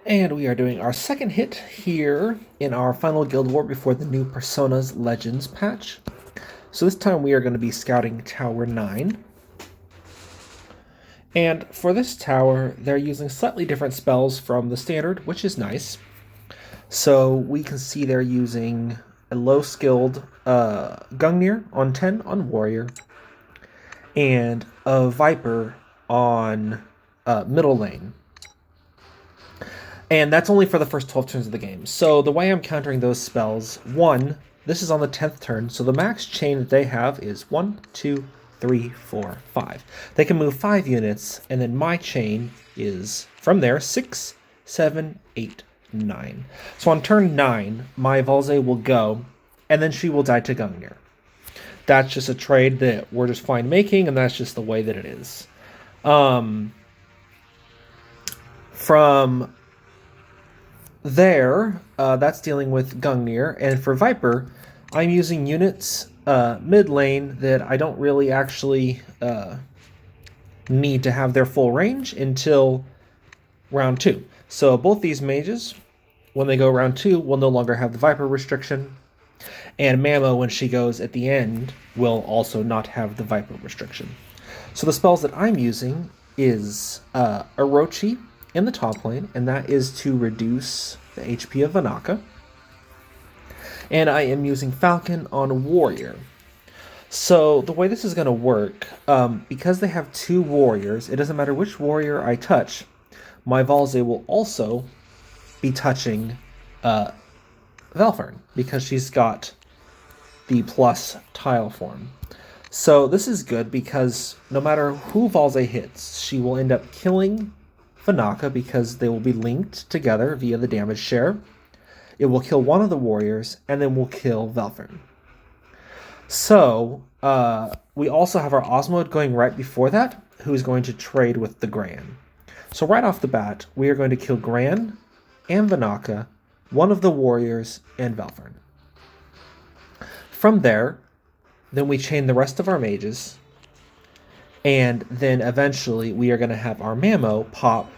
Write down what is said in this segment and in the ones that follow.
And we are doing our second hit here in our final guild war before the new Personas Legends patch. So this time we are going to be scouting Tower 9. And for this tower, they're using slightly different spells from the standard, which is nice. So we can see they're using a low-skilled Gungnir on 10 on Warrior, and a Viper on middle lane. And that's only for the first 12 turns of the game. So the way I'm countering those spells, one, this is on the 10th turn, so the max chain that they have is 1, 2, 3, 4, 5. They can move 5 units, and then my chain is, from there, 6, 7, 8, 9. So on turn 9, my Valze will go, and then she will die to Gungnir. That's just a trade that we're just fine making, and that's just the way that it is. From there, that's dealing with Gungnir, and for Viper, I'm using units mid lane that I don't really actually need to have their full range until round 2. So both these mages, when they go round 2, will no longer have the Viper restriction, and Mamo, when she goes at the end, will also not have the Viper restriction. So the spells that I'm using is Orochi in the top lane, and that is to reduce the HP of Vanaka. And I am using Falcon on Warrior. So the way this is going to work, because they have 2 warriors, it doesn't matter which warrior I touch, my Valze will also be touching Valfern, because she's got the plus tile form. So this is good because no matter who Valze hits, she will end up killing Vanaka because they will be linked together via the damage share. It will kill one of the warriors, and then will kill Valfern. So, we also have our Osmode going right before that, who is going to trade with the Gran. So right off the bat, we are going to kill Gran and Vanaka, one of the warriors, and Valfern. From there, then we chain the rest of our mages, and then eventually we are going to have our Mamo pop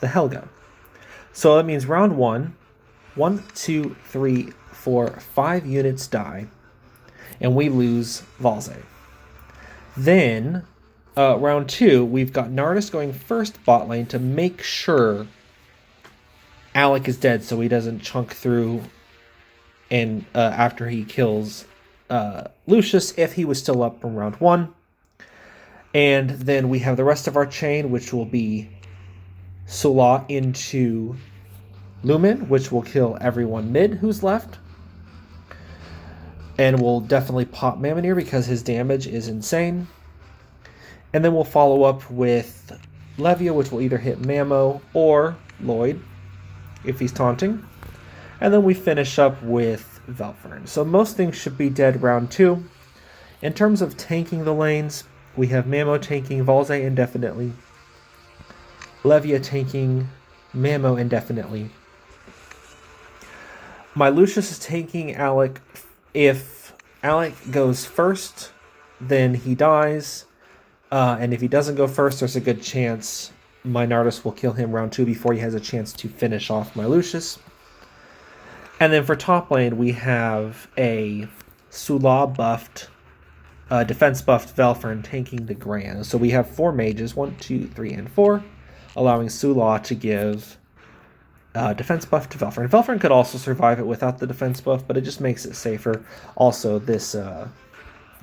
the Helga. So that means round 1, 1, 2, 3, 4, 5 units die, and we lose Valze. Then, round 2, we've got Nardus going first bot lane to make sure Alec is dead so he doesn't chunk through and after he kills Lucius if he was still up from round 1. And then we have the rest of our chain, which will be Sula into Lumen, which will kill everyone mid who's left. And we'll definitely pop Mamonir because his damage is insane. And then we'll follow up with Levia, which will either hit Mamo or Lloyd if he's taunting. And then we finish up with Valfern. So most things should be dead round 2. In terms of tanking the lanes, we have Mamo tanking Valze indefinitely, Levia tanking Mamo indefinitely. My Lucius is tanking Alec. If Alec goes first, then he dies. And if he doesn't go first, there's a good chance my Nardus will kill him round 2 before he has a chance to finish off my Lucius. And then for top lane, we have a Sula buffed, defense buffed Valfern tanking the Gran. So we have 4 mages, 1, 2, 3, and 4, allowing Sula to give defense buff to Valfern. Valfern could also survive it without the defense buff, but it just makes it safer. Also, this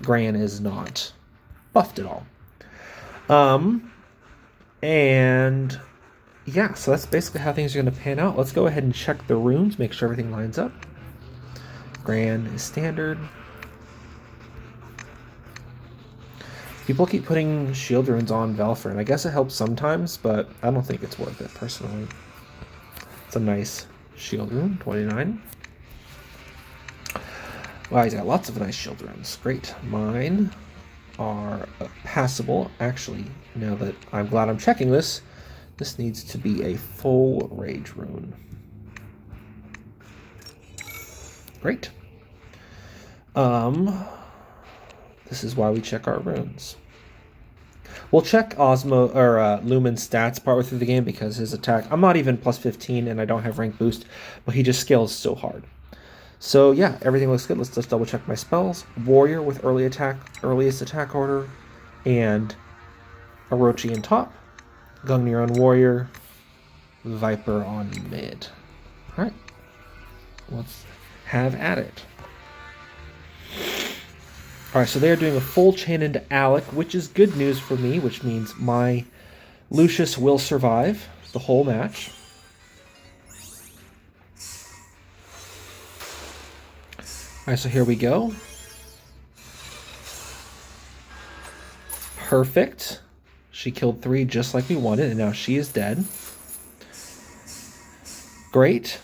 Gran is not buffed at all. And yeah, so that's basically how things are going to pan out. Let's go ahead and check the runes, make sure everything lines up. Gran is standard. People keep putting shield runes on Valfern. I guess it helps sometimes, but I don't think it's worth it personally. It's a nice shield rune, 29. Wow, he's got lots of nice shield runes. Great. Mine are passable. Actually, now that I'm glad I'm checking this, this needs to be a full rage rune. Great. This is why we check our runes. We'll check Osmo or Lumen's stats partway through the game because his attack. I'm not even plus 15 and I don't have rank boost, but he just scales so hard. So yeah, everything looks good. Let's just double check my spells. Warrior with earliest attack order, and Orochi in top. Gungnir on Warrior, Viper on mid. All right, let's have at it. All right, so they are doing a full chain into Alec, which is good news for me, which means my Lucius will survive the whole match. All right, so here we go. Perfect. She killed 3 just like we wanted, and now she is dead. Great.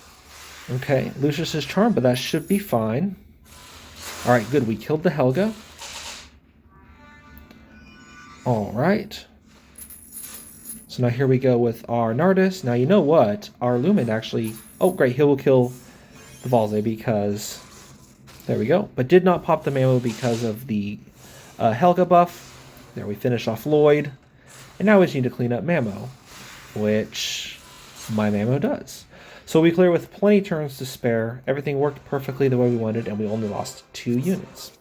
Okay, Lucius is charmed, but that should be fine. All right, good. We killed the Helga. All right. So now here we go with our Nardus. Now you know what? Our Lumen actually... Oh, great. He will kill the Valze because... There we go. But did not pop the Mamo because of the Helga buff. There, we finish off Lloyd. And now we just need to clean up Mamo, which my Mamo does. So we clear with plenty turns to spare. Everything worked perfectly the way we wanted, and we only lost 2 units.